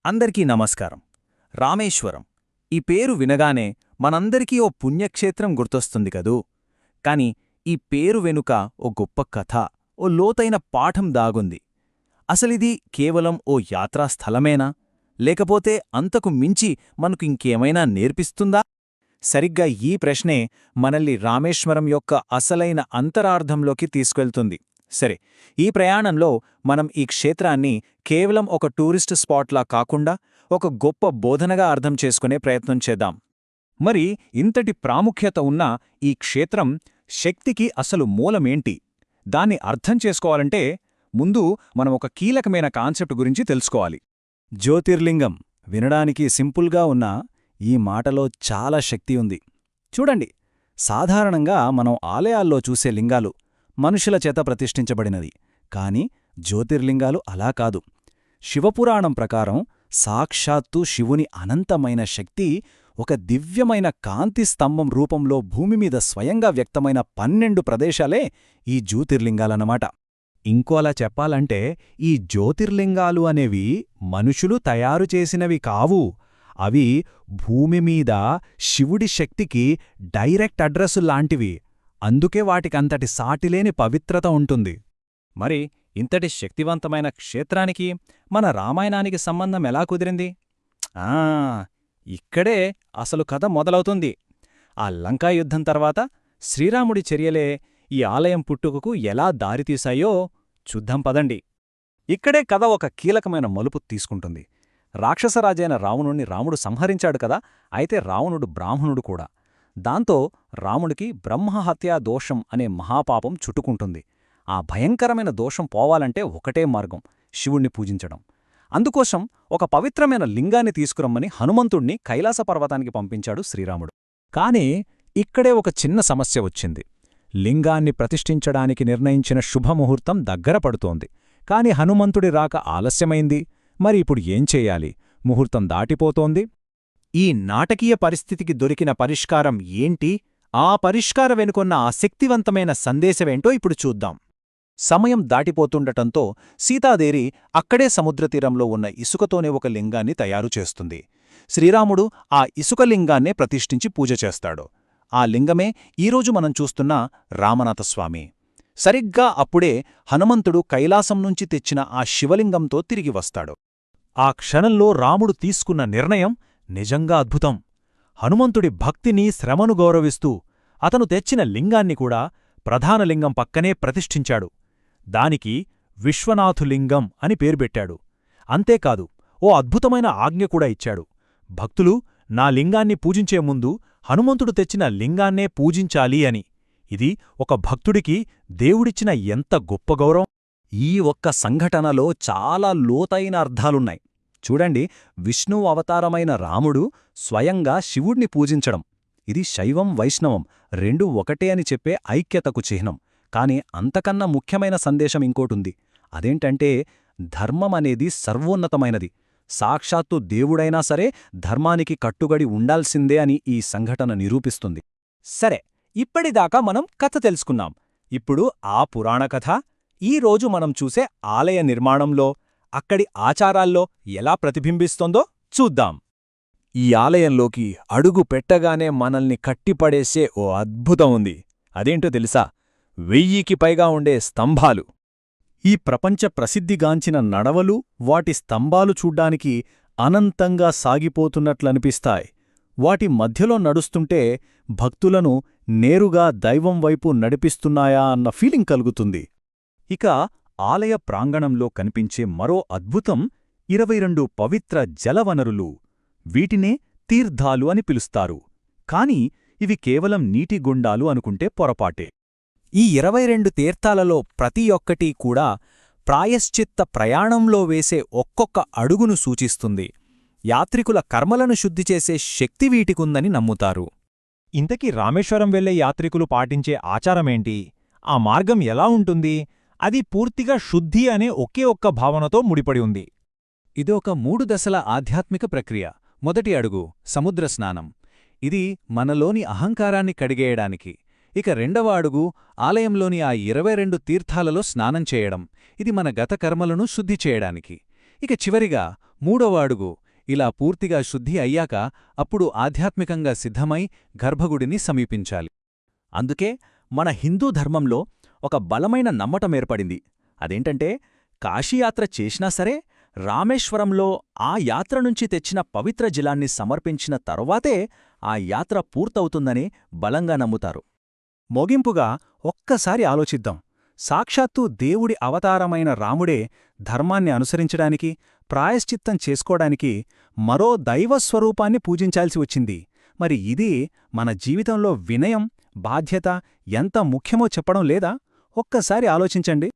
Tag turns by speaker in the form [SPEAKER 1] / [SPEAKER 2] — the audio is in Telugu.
[SPEAKER 1] అందరికీ నమస్కారం. రామేశ్వరం ఈ పేరు వినగానే మనందరికీ ఓ పుణ్యక్షేత్రం గుర్తొస్తుంది కదూ. కాని ఈ పేరు వెనుక ఓ గొప్ప కథ, ఓ లోతైన పాఠం దాగుంది. అసలిది కేవలం ఓ యాత్రాస్థలమేనా, లేకపోతే అంతకు మించి మనకు ఇంకేమైనా నేర్పిస్తుందా? సరిగ్గా ఈ ప్రశ్నే మనల్ని రామేశ్వరం యొక్క అసలైన అంతరార్థంలోకి తీసుకెళ్తుంది. సరే, ఈ ప్రయాణంలో మనం ఈ క్షేత్రాన్ని కేవలం ఒక టూరిస్టు స్పాట్లా కాకుండా ఒక గొప్ప బోధనగా అర్థం చేసుకునే ప్రయత్నం చేద్దాం. మరి ఇంతటి ప్రాముఖ్యత ఉన్న ఈ క్షేత్రం శక్తికి అసలు మూలమేంటి, దాన్ని అర్థం చేసుకోవాలంటే ముందు మనం ఒక కీలకమైన కాన్సెప్ట్ గురించి తెలుసుకోవాలి. జ్యోతిర్లింగం వినడానికి సింపుల్గా ఉన్నా ఈ మాటలో చాలా శక్తి ఉంది. చూడండి, సాధారణంగా మనం ఆలయాల్లో చూసే లింగాలు మనుషుల చేత ప్రతిష్ఠించబడినది. కాని జ్యోతిర్లింగాలు అలా కాదు. శివపురాణం ప్రకారం సాక్షాత్తు శివుని అనంతమైన శక్తి ఒక దివ్యమైన కాంతి స్తంభం రూపంలో భూమిమీద స్వయంగా వ్యక్తమైన 12 ప్రదేశాలే ఈ జ్యోతిర్లింగాలన్నమాట. ఇంకోలా చెప్పాలంటే ఈ జ్యోతిర్లింగాలు అనేవి మనుషులు తయారు చేసినవి కావు. అవి భూమిమీద శివుడి శక్తికి డైరెక్ట్ అడ్రస్సులాంటివి. అందుకే వాటికంతటి సాటిలేని పవిత్రత ఉంటుంది. మరి ఇంతటి శక్తివంతమైన క్షేత్రానికి మన రామాయణానికి సంబంధం ఎలా కుదిరింది? ఇక్కడే అసలు కథ మొదలవుతుంది. ఆ లంకాయుద్ధం తర్వాత శ్రీరాముడి చర్యలే ఈ ఆలయం పుట్టుకకు ఎలా దారితీశాయో చూద్దాం పదండి. ఇక్కడే కథ ఒక కీలకమైన మలుపు తీసుకుంటుంది. రాక్షసరాజైన రావణుణ్ణి రాముడు సంహరించాడు కదా, అయితే రావణుడు బ్రాహ్మణుడు కూడా. దాంతో రాముడికి బ్రహ్మహత్యా దోషం అనే మహాపాపం చుట్టుకుంటుంది. ఆ భయంకరమైన దోషం పోవాలంటే ఒకటే మార్గం, శివుణ్ణి పూజించడం. అందుకోసం ఒక పవిత్రమైన లింగాన్ని తీసుకురమ్మని హనుమంతుణ్ణి కైలాస పర్వతానికి పంపించాడు శ్రీరాముడు. కాని ఇక్కడే ఒక చిన్న సమస్య వచ్చింది. లింగాన్ని ప్రతిష్ఠించడానికి నిర్ణయించిన శుభముహూర్తం దగ్గర పడుతోంది. కాని హనుమంతుడి రాక ఆలస్యమైంది. మరి ఇప్పుడు ఏం చెయ్యాలి? ముహూర్తం దాటిపోతోంది. ఈ నాటకీయ పరిస్థితికి దొరికిన పరిష్కారం ఏంటి? ఆ పరిష్కారం వెనుకొన్న ఆ శక్తివంతమైన సందేశమేంటో ఇప్పుడు చూద్దాం. సమయం దాటిపోతుండటంతో సీతాదేవి అక్కడే సముద్రతీరంలో ఉన్న ఇసుకతోనే ఒక లింగాన్ని తయారుచేస్తుంది. శ్రీరాముడు ఆ ఇసుక లింగాన్నే ప్రతిష్ఠించి పూజ చేస్తాడు. ఆ లింగమే ఈరోజు మనం చూస్తున్న రామనాథస్వామి. సరిగ్గా అప్పుడే హనుమంతుడు కైలాసం నుంచి తెచ్చిన ఆ శివలింగంతో తిరిగి వస్తాడు. ఆ క్షణంలో రాముడు తీసుకున్న నిర్ణయం నిజంగా అద్భుతం. హనుమంతుడి భక్తిని, శ్రమను గౌరవిస్తూ అతను తెచ్చిన లింగాన్ని కూడా ప్రధాన లింగం పక్కనే ప్రతిష్ఠించాడు. దానికి విశ్వనాథులింగం అని పేరుపెట్టాడు. అంతేకాదు, ఓ అద్భుతమైన ఆజ్ఞ కూడా ఇచ్చాడు. భక్తులు నా లింగాన్ని పూజించే ముందు హనుమంతుడు తెచ్చిన లింగాన్నే పూజించాలి అని. ఇది ఒక భక్తుడికి దేవుడిచ్చిన ఎంత గొప్ప గౌరవం! ఈ ఒక్క సంఘటనలో చాలా లోతైన అర్థాలున్నాయి. చూడండి, విష్ణువు అవతారమైన రాముడు స్వయంగా శివుణ్ణి పూజించడం, ఇది శైవం వైష్ణవం రెండూ ఒకటే అని చెప్పే ఐక్యతకు చిహ్నం. కాని అంతకన్నా ముఖ్యమైన సందేశం ఇంకోటుంది. అదేంటంటే ధర్మమనేది సర్వోన్నతమైనది. సాక్షాత్తు దేవుడైనా సరే ధర్మానికి కట్టుబడి ఉండాల్సిందే అని ఈ సంఘటన నిరూపిస్తుంది. సరే, ఇప్పటిదాకా మనం కథ తెలుసుకున్నాం. ఇప్పుడు ఆ పురాణ కథ ఈరోజు మనం చూసే ఆలయ నిర్మాణంలో, అక్కడి ఆచారాల్లో ఎలా ప్రతిబింబిస్తోందో చూద్దాం. ఈ ఆలయంలోకి అడుగు పెట్టగానే మనల్ని కట్టిపడేసే ఓ అద్భుతం ఉంది. అదేంటో తెలుసా? 1000కి పైగా ఉండే స్తంభాలు. ఈ ప్రపంచ ప్రసిద్ధిగాంచిన నడవలు, వాటి స్తంభాలు చూడ్డానికి అనంతంగా సాగిపోతున్నట్లనిపిస్తాయి. వాటి మధ్యలో నడుస్తుంటే భక్తులను నేరుగా దైవం వైపు నడిపిస్తున్నాయా అన్న ఫీలింగ్ కలుగుతుంది. ఇక ఆలయ ప్రాంగణంలో కనిపించే మరో అద్భుతం 22 పవిత్ర జలవనరులు. వీటినే తీర్థాలు అని పిలుస్తారు. కాని ఇవి కేవలం నీటి గుండాలు అనుకుంటే పొరపాటే. ఈ 22 తీర్థాలలో ప్రతి ఒక్కటీ కూడా ప్రాయశ్చిత్త ప్రయాణంలో వేసే ఒక్కొక్క అడుగును సూచిస్తుంది. యాత్రికుల కర్మలను శుద్ధిచేసే శక్తి వీటికుందని నమ్ముతారు. ఇంతకీ రామేశ్వరం వెళ్లే యాత్రికులు పాటించే ఆచారమేంటి? ఆ మార్గం ఎలా ఉంటుంది? అది పూర్తిగా శుద్ధి అనే ఒకే ఒక్క భావనతో ముడిపడి ఉంది. ఇది ఒక 3 దశల ఆధ్యాత్మిక ప్రక్రియ. మొదటి అడుగు సముద్ర స్నానం. ఇది మనలోని అహంకారాన్ని కడిగేయడానికి. ఇక రెండవ అడుగు ఆలయంలోని ఆ 22 తీర్థాలలో స్నానం చేయడం. ఇది మన గత కర్మలను శుద్ధి చేయడానికి.
[SPEAKER 2] ఇక చివరిగా మూడవ అడుగు ఇలా పూర్తిగా శుద్ధి అయ్యాక అప్పుడు ఆధ్యాత్మికంగా సిద్ధమై గర్భగుడిని సమీపించాలి.
[SPEAKER 3] అందుకే మన హిందూ ధర్మంలో ఒక బలమైన నమ్మటమేర్పడింది. అదేంటంటే కాశీయాత్ర చేసినా సరే రామేశ్వరంలో ఆ యాత్ర నుంచి తెచ్చిన పవిత్ర జలాన్ని సమర్పించిన తరువాతే ఆ యాత్ర పూర్తవుతుందని బలంగా నమ్ముతారు.
[SPEAKER 1] ముగింపుగా ఒక్కసారి ఆలోచిద్దాం. సాక్షాత్తూ దేవుడి అవతారమైన రాముడే ధర్మాన్ని అనుసరించడానికి, ప్రాయశ్చిత్తం చేసుకోడానికి మరో దైవస్వరూపాన్ని పూజించాల్సి వచ్చింది. మరి ఇది మన జీవితంలో వినయం, బాధ్యత ఎంత ముఖ్యమో చెప్పడం లేదా? ఒక్కసారి ఆలోచించండి.